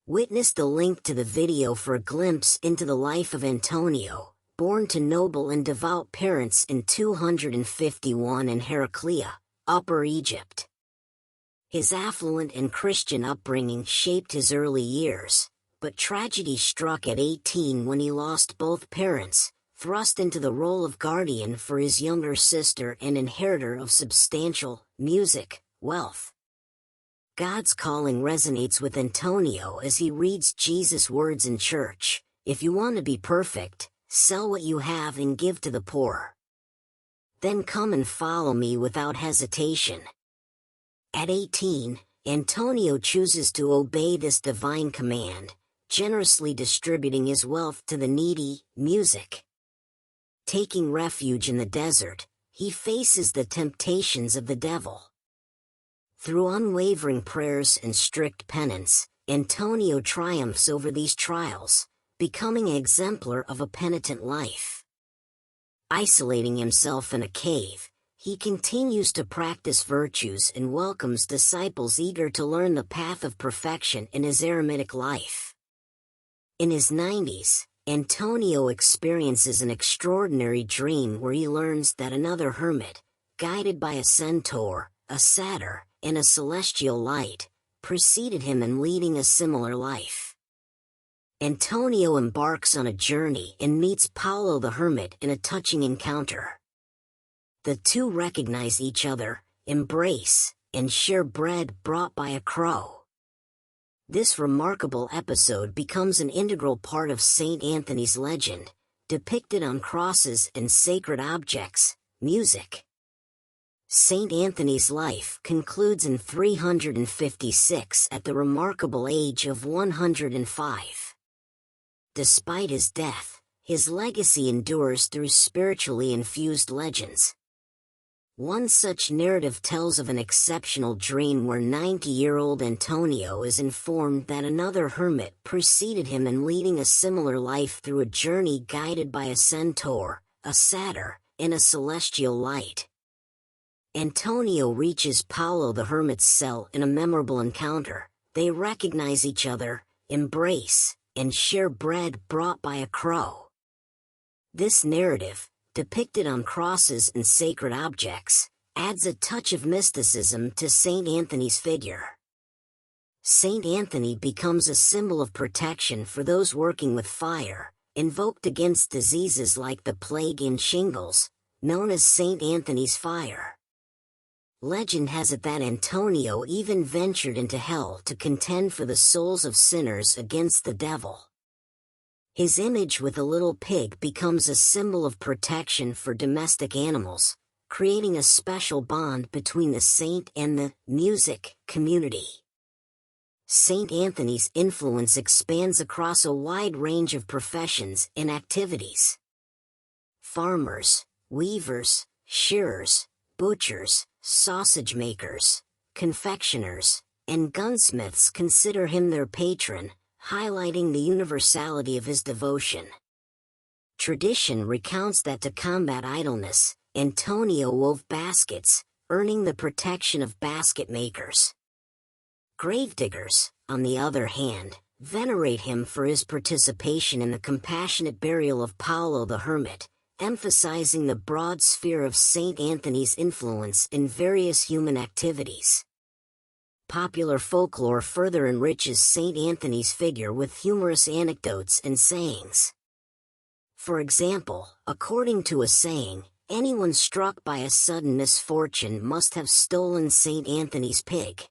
Witness the link to the video for a glimpse into the life of Antonio, born to noble and devout parents in 251 in Heraclea, Upper Egypt. His affluent and Christian upbringing shaped his early years, but tragedy struck at 18 when he lost both parents, thrust into the role of guardian for his younger sister and inheritor of substantial wealth. God's calling resonates with Antonio as he reads Jesus' words in church: "If you want to be perfect, sell what you have and give to the poor. Then come and follow me without hesitation." At 18, Antonio chooses to obey this divine command, generously distributing his wealth to the needy. Taking refuge in the desert, he faces the temptations of the devil. Through unwavering prayers and strict penance, Antonio triumphs over these trials, becoming an exemplar of a penitent life. Isolating himself in a cave, he continues to practice virtues and welcomes disciples eager to learn the path of perfection in his eremitic life. In his 90s, Antonio experiences an extraordinary dream where he learns that another hermit, guided by a centaur, a satyr, and a celestial light, preceded him in leading a similar life. Antonio embarks on a journey and meets Paolo the hermit in a touching encounter. The two recognize each other, embrace, and share bread brought by a crow. This remarkable episode becomes an integral part of Saint Anthony's legend, depicted on crosses and sacred objects. Saint Anthony's life concludes in 356 at the remarkable age of 105. Despite his death, his legacy endures through spiritually infused legends. One such narrative tells of an exceptional dream where 90-year-old Antonio is informed that another hermit preceded him in leading a similar life through a journey guided by a centaur, a satyr, and a celestial light. Antonio reaches Paolo the hermit's cell in a memorable encounter. They recognize each other, embrace, and share bread brought by a crow. This narrative, depicted on crosses and sacred objects, adds a touch of mysticism to Saint Anthony's figure. Saint Anthony becomes a symbol of protection for those working with fire, invoked against diseases like the plague and shingles, known as Saint Anthony's fire. Legend has it that Antonio even ventured into hell to contend for the souls of sinners against the devil. His image with a little pig becomes a symbol of protection for domestic animals, creating a special bond between the saint and the music community. Saint Anthony's influence expands across a wide range of professions and activities. Farmers, weavers, shearers, butchers, sausage makers, confectioners, and gunsmiths consider him their patron, highlighting the universality of his devotion. Tradition recounts that to combat idleness, Antonio wove baskets, earning the protection of basket makers. Gravediggers, on the other hand, venerate him for his participation in the compassionate burial of Paolo the hermit, emphasizing the broad sphere of Saint Anthony's influence in various human activities. Popular folklore further enriches Saint Anthony's figure with humorous anecdotes and sayings. For example, according to a saying, anyone struck by a sudden misfortune must have stolen Saint Anthony's pig.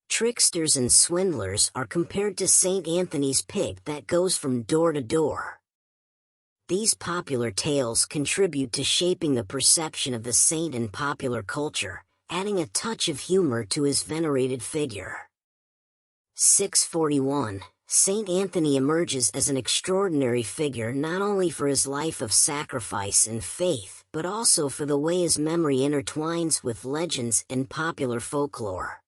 Tricksters and swindlers are compared to Saint Anthony's pig that goes from door to door. These popular tales contribute to shaping the perception of the saint in popular culture, adding a touch of humor to his venerated figure. 641, Saint Anthony emerges as an extraordinary figure not only for his life of sacrifice and faith, but also for the way his memory intertwines with legends and popular folklore.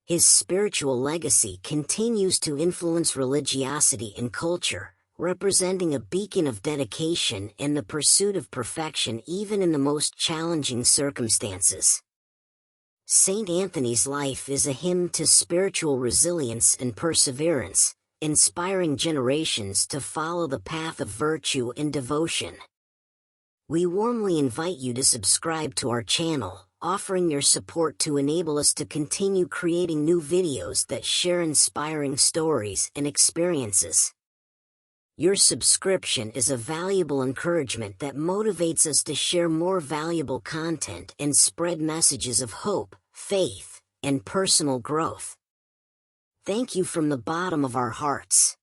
His spiritual legacy continues to influence religiosity and culture, representing a beacon of dedication and the pursuit of perfection even in the most challenging circumstances. Saint Anthony's life is a hymn to spiritual resilience and perseverance, inspiring generations to follow the path of virtue and devotion. We warmly invite you to subscribe to our channel, offering your support to enable us to continue creating new videos that share inspiring stories and experiences. Your subscription is a valuable encouragement that motivates us to share more valuable content and spread messages of hope, faith, and personal growth. Thank you from the bottom of our hearts.